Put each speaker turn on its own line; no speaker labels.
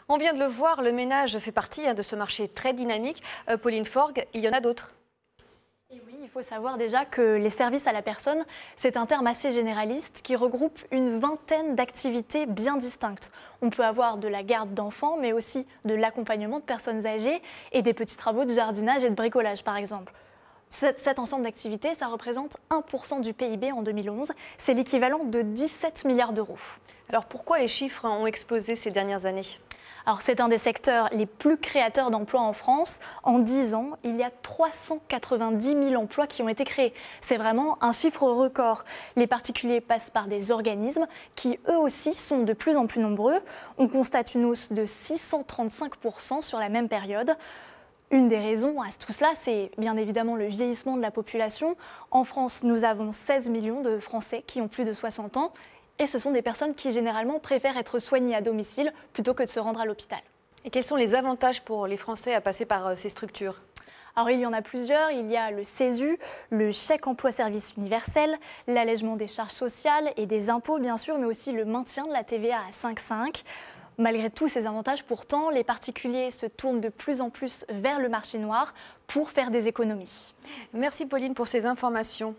On vient de le voir, le ménage fait partie de ce marché très dynamique. Pauline Forgue, il y en a d'autres.
Et oui, il faut savoir déjà que les services à la personne, c'est un terme assez généraliste qui regroupe une vingtaine d'activités bien distinctes. On peut avoir de la garde d'enfants, mais aussi de l'accompagnement de personnes âgées et des petits travaux de jardinage et de bricolage, par exemple. Cet ensemble d'activités, ça représente 1% du PIB en 2011. C'est l'équivalent de 17 milliards d'euros.
Alors pourquoi les chiffres ont explosé ces dernières années ?
Alors, c'est un des secteurs les plus créateurs d'emplois en France. En 10 ans, il y a 390 000 emplois qui ont été créés. C'est vraiment un chiffre record. Les particuliers passent par des organismes qui, eux aussi, sont de plus en plus nombreux. On constate une hausse de 635% sur la même période. Une des raisons à tout cela, c'est bien évidemment le vieillissement de la population. En France, nous avons 16 millions de Français qui ont plus de 60 ans. Et ce sont des personnes qui, généralement, préfèrent être soignées à domicile plutôt que de se rendre à l'hôpital.
Et quels sont les avantages pour les Français à passer par ces structures ?
Alors, il y en a plusieurs. Il y a le CESU, le chèque emploi-service universel, l'allègement des charges sociales et des impôts, bien sûr, mais aussi le maintien de la TVA à 5,5. Malgré tous ces avantages, pourtant, les particuliers se tournent de plus en plus vers le marché noir pour faire des économies.
Merci Pauline pour ces informations.